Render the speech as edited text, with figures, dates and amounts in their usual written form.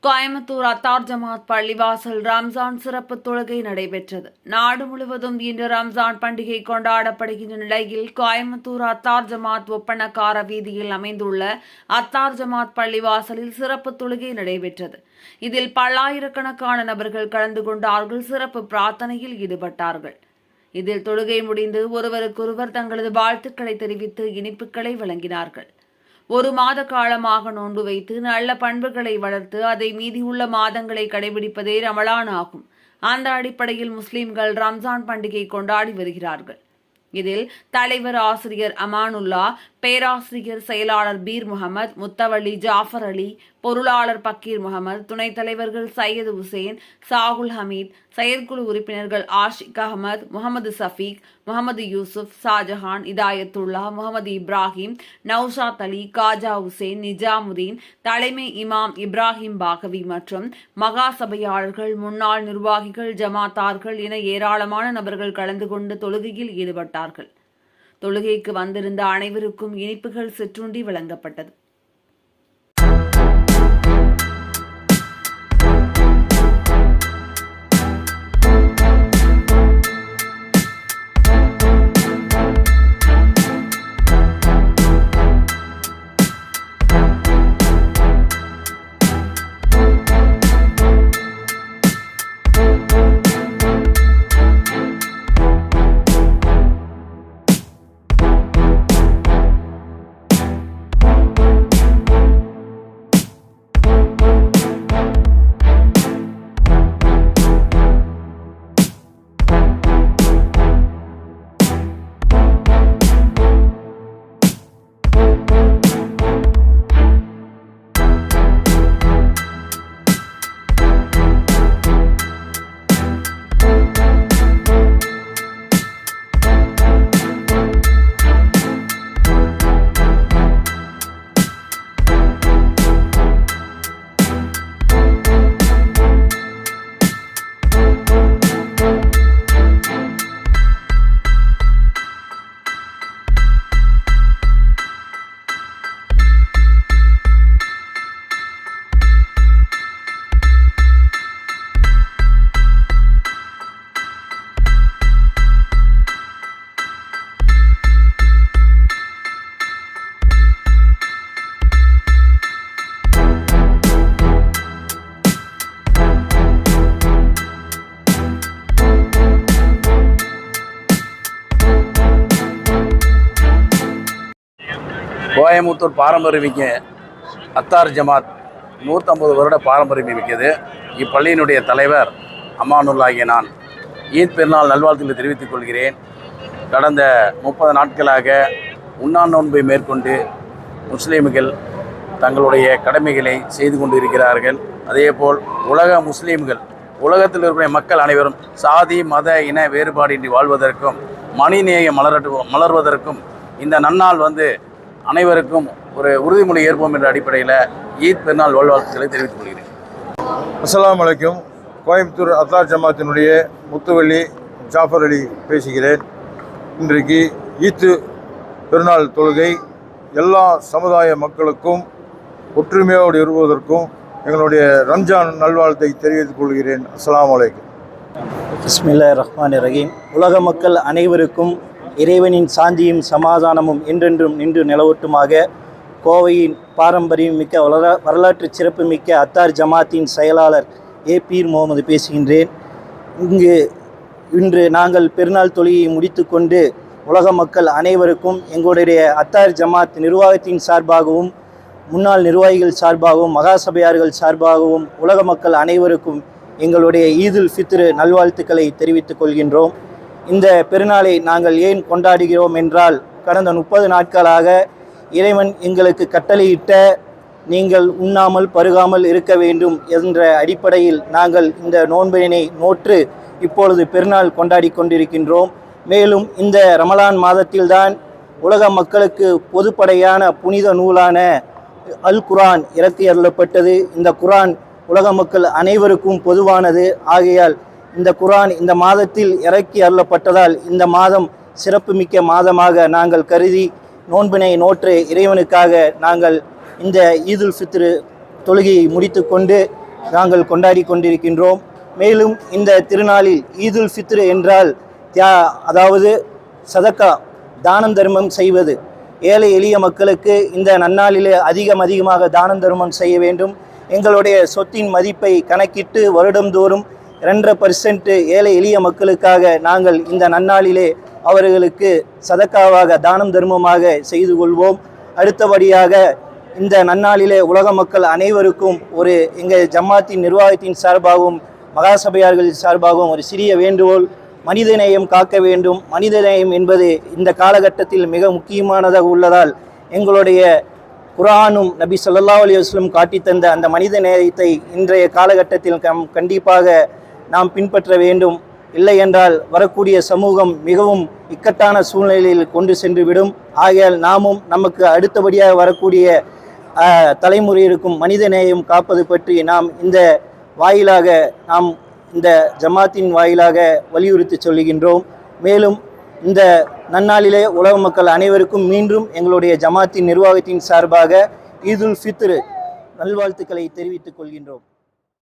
கோயம்புத்தூர் அத்தார் ஜமாத் பள்ளிவாசல் ரம்ஜான் சிறப்பு தொழுகை நடைபெற்றது. நாடு முழுவதும் இன்று ரம்ஜான் பண்டிகை கொண்டாடப்படுகின்ற நிலையில் கோயம்புத்தூர் அத்தார் ஜமாத் ஒப்பணக்கார வீதியில் அமைந்துள்ள அத்தார் ஜமாத் பள்ளிவாசலில் சிறப்பு தொழுகை நடைபெற்றது. இதில் பல்லாயிரக்கணக்கான நபர்கள் கலந்து கொண்டார்கள். சிறப்பு பிரார்த்தனையில் ஈடுபட்டார்கள். இதில் தொழுகை முடிந்து ஒருவருக்கொருவர் தங்களது வாழ்த்துக்களை தெரிவித்து இனிப்புகளை வழங்கினார்கள். ஒரு மாத காலமாக நோன்பு வைத்து நல்ல பண்புகளை வளர்த்து அதை மீதியுள்ள மாதங்களை கடைபிடிப்பதே ரமலான் ஆகும். அந்த அடிப்படையில் முஸ்லிம்கள் ரம்ஜான் பண்டிகை கொண்டாடி வருகிறார்கள். இதில் தலைவர் ஆசிரியர் அமானுல்லா, பேராசிரியர் செயலாளர் பீர் முகமது, முத்தவள்ளி ஜாஃபர் அலி, பொருளாளர் பக்கீர் முகமது, துணைத் தலைவர்கள் சையது ஹுசேன், சாகுல் ஹமீத், செயற்குழு உறுப்பினர்கள் ஆஷிக் அகமது, முகமது சஃபீக், முகமது யூசுப், ஷாஜஹான், இதாயத்துல்லா, முகமது இப்ராஹிம், நௌஷாத் அலி, காஜா ஹுசேன், நிஜாமுதீன், தலைமை இமாம் இப்ராஹிம் பாகவி மற்றும் மகா சபையாளர்கள், முன்னாள் நிர்வாகிகள், ஜமாத்தார்கள் என ஏராளமான நபர்கள் கலந்து கொண்டு தொழுகையில் ஈடுபட்டார்கள். தொழுகைக்கு வந்திருந்த அனைவருக்கும் இனிப்புகள் சிற்றுண்டி வழங்கப்பட்டது. கோயம்புத்தூர் பாரம்பரியமிக்க அத்தார் ஜமாத் 150 வருட பாரம்பரியம் மிக்கது. இப்பள்ளியினுடைய தலைவர் அமானுல்லாகிய நான் ஈத் பெருநாள் நல்வாழ்த்துக்களை தெரிவித்துக் கொள்கிறேன். கடந்த 30 நாட்களாக உண்ணா நோன்பை மேற்கொண்டு முஸ்லீம்கள் தங்களுடைய கடமைகளை செய்து கொண்டு இருக்கிறார்கள். அதேபோல் உலக முஸ்லீம்கள், உலகத்தில் இருக்கிற மக்கள் அனைவரும் சாதி மத இன வேறுபாடின்றி வாழ்வதற்கும் மனிதநேயம் மலர்வதற்கும் இந்த நன்னாள் அனைவருக்கும் ஒரு உறுதிமொழி ஏற்போம் என்ற அடிப்படையில் ஈத் பெருநாள் வாழ்த்துக்களை தெரிவித்துக் கொள்கிறேன். அஸ்ஸலாமு அலைக்கும். கோயம்புத்தூர் அத்தார் ஜமாத்தினுடைய முத்துவள்ளி ஜாஃபர் அலி பேசுகிறேன். இன்றைக்கு ஈத்து பெருநாள் தொழுகை எல்லா சமுதாய மக்களுக்கும் ஒற்றுமையோடு இருப்பதற்கும் எங்களுடைய ரம்ஜான் நல்வாழ்த்தை தெரிவித்துக் கொள்கிறேன். அஸ்ஸலாமு அலைக்கும். பிஸ்மில்லாஹிர் ரஹ்மானிர் ரஹீம். உலக மக்கள் அனைவருக்கும் இறைவனின் சாந்தியும் சமாதானமும் என்றென்றும் நின்று நிலவட்டுமாக. கோவையின் பாரம்பரியம் மிக்க வரலாற்று சிறப்பு மிக்க அத்தார் ஜமாத்தின் செயலாளர் பீர் முகமது பேசுகின்றேன். இன்று நாங்கள் பெருநாள் தொழுகையை முடித்து கொண்டு உலக மக்கள் அனைவருக்கும் எங்களுடைய அத்தார் ஜமாத் நிர்வாகத்தின் சார்பாகவும் முன்னாள் நிர்வாகிகள் சார்பாகவும் மகா சபையார்கள் சார்பாகவும் உலக மக்கள் அனைவருக்கும் எங்களுடைய ஈதுல் ஃபித்ர் நல்வாழ்த்துக்களை தெரிவித்துக் கொள்கின்றோம். இந்த பெருநாளை நாங்கள் ஏன் கொண்டாடுகிறோம் என்றால், கடந்த 30 நாட்களாக இறைவன் எங்களுக்கு கட்டளையிட்ட நீங்கள் உண்ணாமல் பருகாமல் இருக்க வேண்டும் என்ற அடிப்படையில் நாங்கள் இந்த நோன்பினை நோற்று இப்பொழுது பெருநாள் கொண்டாடி கொண்டிருக்கின்றோம். மேலும் இந்த ரமலான் மாதத்தில்தான் உலக மக்களுக்கு பொதுப்படையான புனித நூலான அல் குர்ஆன் இறக்கி அருளப்பட்டது. இந்த குர்ஆன் உலக மக்கள் அனைவருக்கும் பொதுவானது. ஆகையால் இந்த குர்ஆன் இந்த மாதத்தில் இறக்கி அருளப்பட்டதால் இந்த மாதம் சிறப்புமிக்க மாதமாக நாங்கள் கருதி நோன்பினை நோற்று இறைவனுக்காக நாங்கள் இந்த ஈதுல் ஃபித்ர் தொழுகையை முடித்து கொண்டு நாங்கள் கொண்டாடி கொண்டிருக்கின்றோம். மேலும் இந்த திருநாளில் ஈதுல் ஃபித்ர் என்றால் அதாவது சதக்கா, தானம் தர்மம் செய்வது. ஏழை எளிய மக்களுக்கு இந்த நன்னாளிலே அதிகமாக தானம் தர்மம் செய்ய வேண்டும். எங்களுடைய சொத்தின் மதிப்பை கணக்கிட்டு வருடந்தோறும் 2% ஏழை எளிய மக்களுக்காக நாங்கள் இந்த நன்னாளிலே அவர்களுக்கு சதக்காவாக தானம் தர்மமாக செய்து கொள்வோம். அடுத்தபடியாக இந்த நன்னாளிலே உலக மக்கள் அனைவருக்கும் எங்கள் ஜமாத்தின் நிர்வாகத்தின் சார்பாகவும் மகாசபையார்கள் சார்பாகவும் ஒரு சிறிய வேண்டுகோள். மனிதநேயம் காக்க வேண்டும். மனிதநேயம் என்பது இந்த காலகட்டத்தில் மிக முக்கியமானதாக உள்ளதால் எங்களுடைய குர்ஆனும் நபி ஸல்லல்லாஹு அலைஹி வஸல்லம் காட்டித்தந்த அந்த மனித நேயத்தை இன்றைய காலகட்டத்தில் கண்டிப்பாக நாம் பின்பற்ற வேண்டும். இல்லை என்றால் வரக்கூடிய சமூகம் மிகவும் இக்கட்டான சூழ்நிலையில் கொண்டு சென்றுவிடும். ஆகையால் நாமும் நமக்கு அடுத்தபடியாக வரக்கூடிய தலைமுறையிற்கும் மனித நேயம் காப்பது பற்றி நாம் இந்த ஜமாத்தின் வாயிலாக வலியுறுத்தி சொல்லுகின்றோம். மேலும் இந்த நன்னாளிலே உலக மக்கள் அனைவருக்கும் மீண்டும் எங்களுடைய ஜமாத்தின் நிர்வாகத்தின் சார்பாக ஈதுல் ஃபித்ர் நல்வாழ்த்துக்களை தெரிவித்துக் கொள்கின்றோம்.